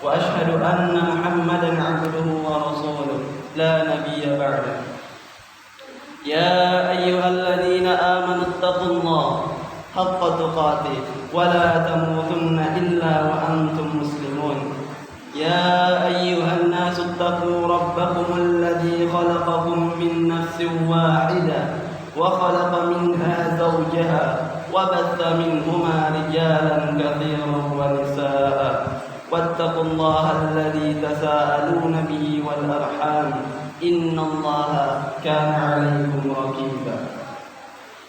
وأشهد أن محمدا عبده ورسوله لا نبي بعده. يا أيها الذين آمنوا اتقوا الله حق تقاته ولا تموتن إلا وأنتم مسلمون. يا أيها الناس اتقوا ربكم الذي خلقكم من نفس واحدة وخلق منها زوجها وبث منهما رجالا كثيرا ونساء واتقوا الله الذي تساءلون به والأرحام إن الله كان عليكم رقيبا.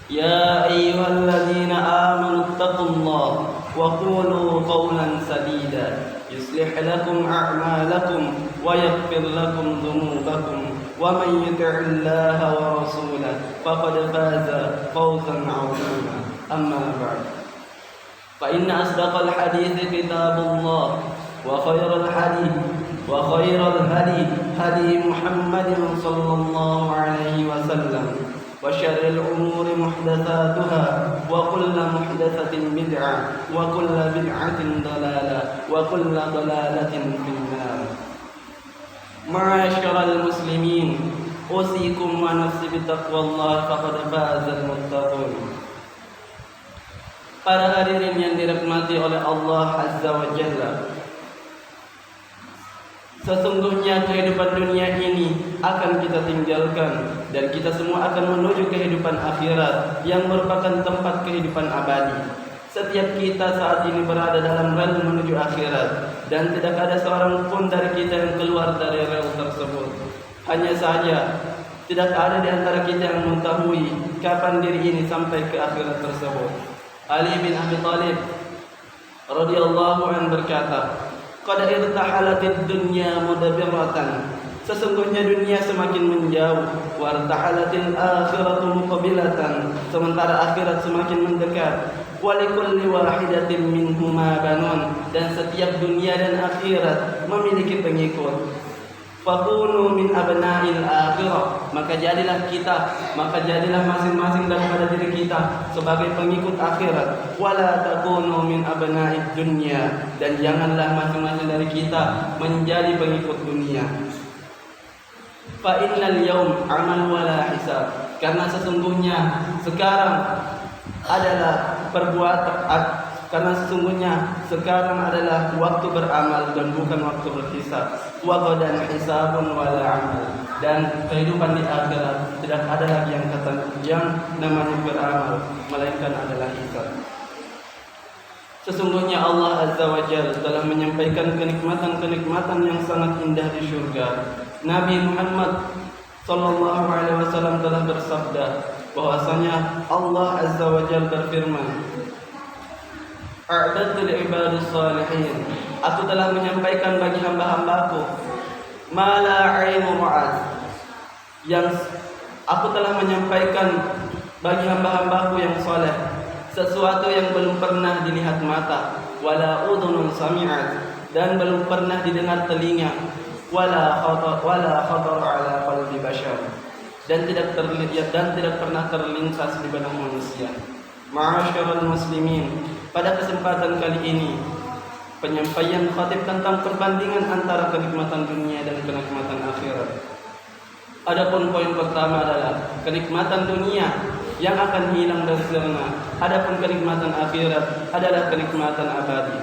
يا أيها الذين آمنوا اتقوا الله وقولوا قولا سديدا يصلح لكم أعمالكم ويغفر لكم ذنوبكم ومن يطع الله ورسوله فقد فاز فوزا عظيما. أما بعد فإن أصدق الحديث كتاب الله وخير الهدي هدي محمد صلى الله عليه وسلم وشر الأمور محدثاتها وكل محدثة بدعة وكل بدعة ضلالة وكل ضلالة في النار. معاشر المسلمين أوصيكم ونفسي بتقوى الله فقد فاز المتقون. Para hadirin yang dirahmati oleh Allah Azza wa Jalla, sesungguhnya kehidupan dunia ini akan kita tinggalkan dan kita semua akan menuju kehidupan akhirat yang merupakan tempat kehidupan abadi. Setiap kita saat ini berada dalam rel menuju akhirat dan tidak ada seorang pun dari kita yang keluar dari rel tersebut. Hanya saja tidak ada di antara kita yang mengetahui kapan diri ini sampai ke akhirat tersebut. Ali bin Abi Thalib radhiyallahu anhu berkata, "Qad irtahalatid dunya mudabiratan." Sesungguhnya dunia semakin menjauh, wa irtahalatil akhiratu muqabilatan. Sementara akhirat semakin mendekat. Wa likulli wahidatin minhuma banun. Dan setiap dunia dan akhirat memiliki pengikut. Fakunu min abna'il akhirah, maka jadilah masing-masing daripada diri kita sebagai pengikut akhirat. Wala takunu min abna'id dunya, dan janganlah masing-masing dari kita menjadi pengikut dunia. Fa innal yawm amal wala hisab, karena sesungguhnya sekarang adalah adalah waktu beramal dan bukan waktu berhisab. Wa qadan hisabun wala amal, dan kehidupan di akhirat tidak ada lagi yang namanya beramal, melainkan adalah hisab. Sesungguhnya Allah Azza wa Jalla telah menyampaikan kenikmatan-kenikmatan yang sangat indah di surga. Nabi Muhammad sallallahu alaihi wasallam telah bersabda bahwasanya Allah Azza wa Jalla berfirman, "A'dadtu li'ibadis salihin." Aku telah menyampaikan bagi hamba-hambaku ma la 'ainu ra'at. Aku telah menyampaikan bagi hamba-hambaku yang saleh sesuatu yang belum pernah dilihat mata, wala udhunun sami'at, dan belum pernah didengar telinga, wala khatar ala qalbi bashar, dan tidak pernah terlintas di benak manusia. Ma'asyiral muslimin, pada kesempatan kali ini penyampaian khatib tentang perbandingan antara kenikmatan dunia dan kenikmatan akhirat. Adapun poin pertama adalah kenikmatan dunia yang akan hilang dan sirna. Adapun kenikmatan akhirat adalah kenikmatan abadi.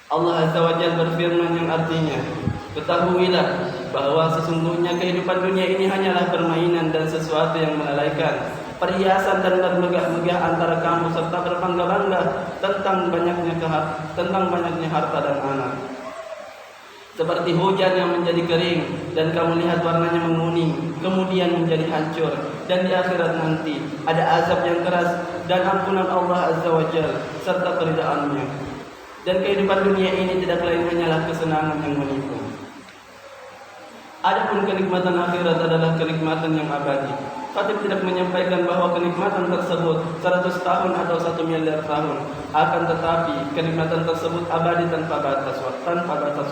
Allah Azza wa Jalla berfirman yang artinya, "Ketahuilah bahwa sesungguhnya kehidupan dunia ini hanyalah permainan dan sesuatu yang melalaikan, perhiasan dan bermegah-megah antara kamu serta berbangga-bangga tentang banyaknya harta dan anak. Seperti hujan yang menjadi kering dan kamu lihat warnanya menguning, kemudian menjadi hancur, dan di akhirat nanti ada azab yang keras dan ampunan Allah Azza wa Jalla serta keridaan-Nya. Dan kehidupan dunia ini tidak lain hanyalah kesenangan yang menipu. Adapun kenikmatan akhirat adalah kenikmatan yang abadi. Khatib tidak menyampaikan bahwa kenikmatan tersebut 100 tahun atau 1 miliar tahun. Akan tetapi kenikmatan tersebut abadi tanpa batas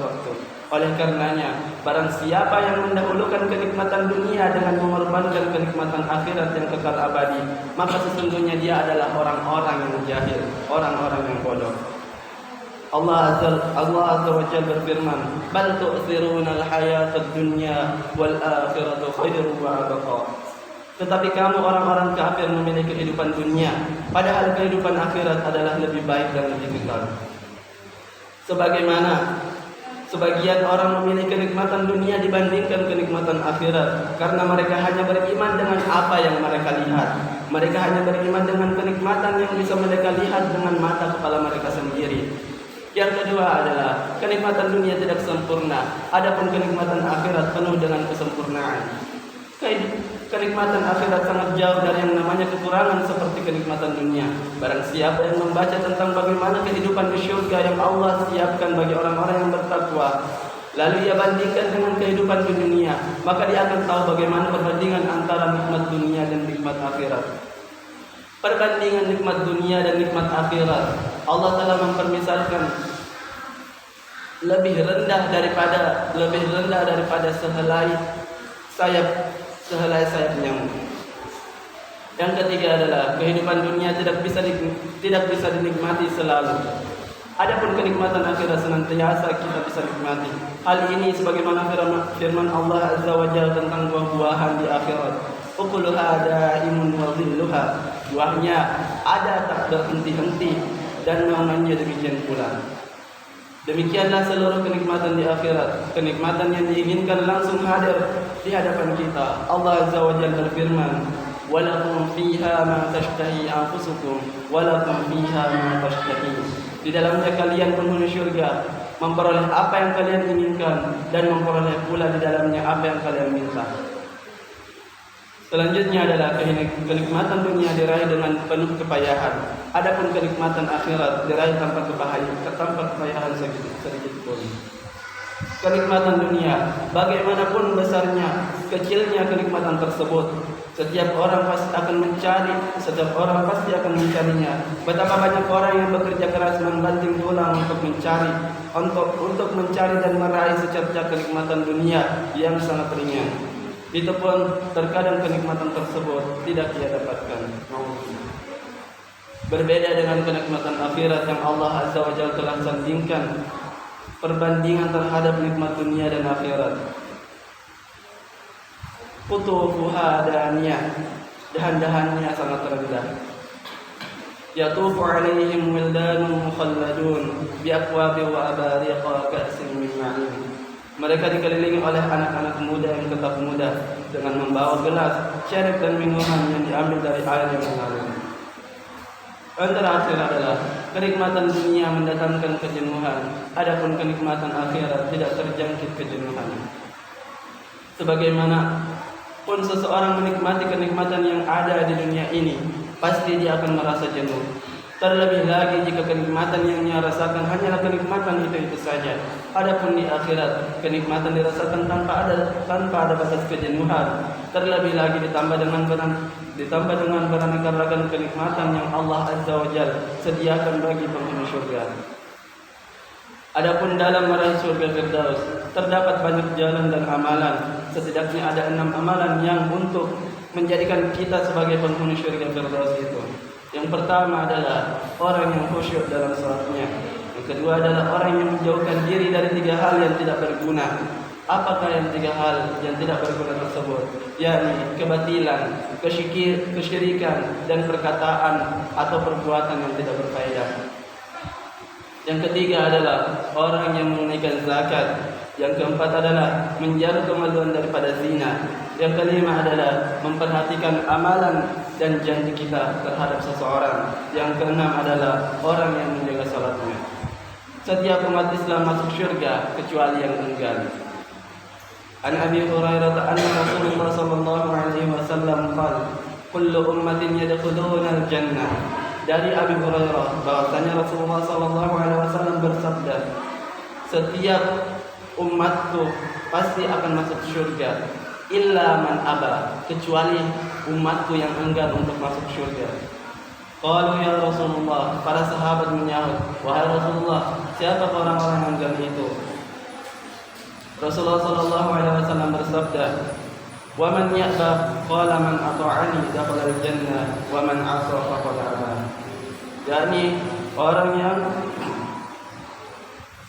waktu. Oleh karenanya, barang siapa yang mendahulukan kenikmatan dunia dengan mengorbankan kenikmatan akhirat yang kekal abadi, maka sesungguhnya dia adalah orang-orang yang jahil, orang-orang yang bodoh. Allah Azza wa Jalla berfirman, "Bal tu'thiruna al-hayatad dunya wal akhiratu khairun wa abqa." Tetapi kamu orang-orang kafir memilih kehidupan dunia, padahal kehidupan akhirat adalah lebih baik dan lebih kekal. Sebagaimana sebagian orang memilih kenikmatan dunia dibandingkan kenikmatan akhirat karena mereka hanya beriman dengan apa yang mereka lihat. Mereka hanya beriman dengan kenikmatan yang bisa mereka lihat dengan mata kepala mereka sendiri. Yang kedua adalah kenikmatan dunia tidak sempurna, adapun kenikmatan akhirat penuh dengan kesempurnaan. Kenikmatan akhirat sangat jauh dari yang namanya kekurangan seperti kenikmatan dunia. Barang siapa yang membaca tentang bagaimana kehidupan di syurga yang Allah siapkan bagi orang-orang yang bertakwa, lalu ia bandingkan dengan kehidupan di dunia, maka dia akan tahu bagaimana perbandingan antara nikmat dunia dan nikmat akhirat. Perbandingan nikmat dunia dan nikmat akhirat, Allah telah mempermisalkan lebih rendah daripada sehelai sayap nyamuk. Yang ketiga adalah kehidupan dunia tidak bisa dinikmati selalu. Adapun kenikmatan akhirat senantiasa kita bisa nikmati. Hal ini sebagaimana firman Allah Azza wa Jalla tentang buah-buahan di akhirat. Ukuluha da'imun wa dhilluha. Buahnya ada tak berhenti-henti dan naungannya demikian pula. Demikianlah seluruh kenikmatan di akhirat, kenikmatan yang diinginkan langsung hadir di hadapan kita. Allah Azza wa Jalla berfirman, "Walakum fiha ma tashtahi anfusukum, walakum fiha ma tashtahi." Di dalamnya kalian penghuni syurga memperoleh apa yang kalian inginkan dan memperoleh pula di dalamnya apa yang kalian minta. Selanjutnya adalah kenikmatan dunia diraih dengan penuh kepayahan. Adapun kenikmatan akhirat diraih tanpa kepayahan sedikit pun. Kenikmatan dunia, bagaimanapun besarnya, kecilnya kenikmatan tersebut, setiap orang pasti akan mencarinya. Betapa banyak orang yang bekerja keras membanting tulang untuk mencari dan meraih secercah kenikmatan dunia yang sangat ringan. Itu pun terkadang kenikmatan tersebut tidak ia dapatkan. Berbeda dengan kenikmatan akhirat yang Allah Azza wa Jalla telah sandingkan perbandingan terhadap nikmat dunia dan akhirat. Qutufuha daniyah, dahan-dahannya sangat rendah. Yatufu alaihim wildanun mukhalladun bi aqwabi wa abariqa ka'sin min ma'in. Mereka dikelilingi oleh anak-anak muda yang tetap muda dengan membawa gelas, syarab dan minuman yang diambil dari air yang mengalir. Yang terakhir adalah kenikmatan dunia mendatangkan kejenuhan, adapun kenikmatan akhirat tidak terjangkit kejenuhan. Sebagaimana pun seseorang menikmati kenikmatan yang ada di dunia ini, pasti dia akan merasa jenuh. Terlebih lagi jika kenikmatan yang dia rasakan hanyalah kenikmatan itu saja. Adapun di akhirat, kenikmatan dirasakan tanpa ada batas kejenuhan. Terlebih lagi ditambah dengan beraneka ragam kenikmatan yang Allah Azza wa Jalla sediakan bagi penghuni surga. Adapun dalam meraih surga Firdaus, terdapat banyak jalan dan amalan. Setidaknya ada 6 amalan yang untuk menjadikan kita sebagai penghuni surga Firdaus itu. Yang pertama adalah orang yang khusyuk dalam salatnya. Yang kedua adalah orang yang menjauhkan diri dari 3 hal yang tidak berguna. Apakah yang 3 hal yang tidak berguna tersebut? Yakni kebatilan, kesyirikan, dan perkataan atau perbuatan yang tidak berfaedah. Yang ketiga adalah orang yang menunaikan zakat. Yang keempat adalah menjaga kemaluan daripada zina. Yang kelima adalah memperhatikan amalan dan janji kita terhadap seseorang. Yang keenam adalah orang yang menjaga salatnya. Setiap umat Islam masuk syurga kecuali yang enggan. An Abi Hurairah anna Rasulullah sallallahu alaihi wasallam qala, "Kullu ummatin yadkhuluna al-jannah." Dari Abi Hurairah bahwasanya Rasulullah sallallahu alaihi wasallam bersabda, "Setiap umatku pasti akan masuk syurga, illa man aba, kecuali umatku yang enggan untuk masuk syurga." Qalu ya Rasulullah, para sahabat menyahut, "Wahai Rasulullah, siapa orang-orang yang enggan itu?" Rasulullah sallallahu alaihi wasallam bersabda, "Wa man ya'ba qala man ata'ani dakhala al-jannah wa man 'asa faqad aba." Yani orang yang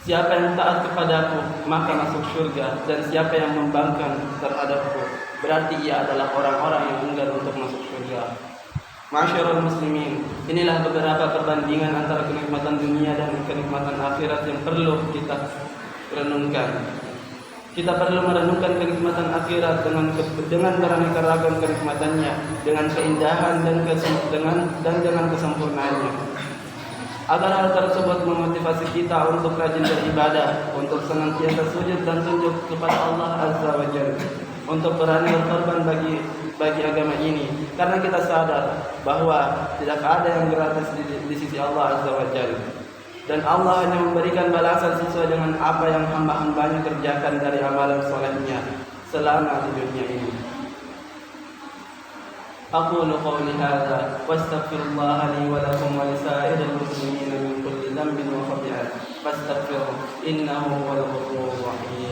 Siapa yang taat kepadaku maka masuk surga, dan siapa yang membangkang terhadapku berarti ia adalah orang-orang yang enggan untuk masuk surga. Ma'asyiral muslimin, inilah beberapa perbandingan antara kenikmatan dunia dan kenikmatan akhirat yang perlu kita renungkan. Kita perlu merenungkan kenikmatan akhirat dengan beraneka ragam kenikmatannya, dengan keindahan dan dengan kesempurnaannya. Agar hal tersebut memotivasi kita untuk rajin beribadah, untuk senantiasa sujud dan tunduk kepada Allah Azza wa Jalla, untuk berani berkorban bagi agama ini, karena kita sadar bahwa tidak ada yang gratis di sisi Allah Azza wa Jalla, dan Allah hanya memberikan balasan sesuai dengan apa yang hamba-hambanya kerjakan dari amalan solehnya selama di dunia ini. أقول قولي هذا واستغفر الله لي ولكم ولسائر المسلمين من كل ذنب وخطيئة فاستغفروه إنه هو الغفور الرحيم.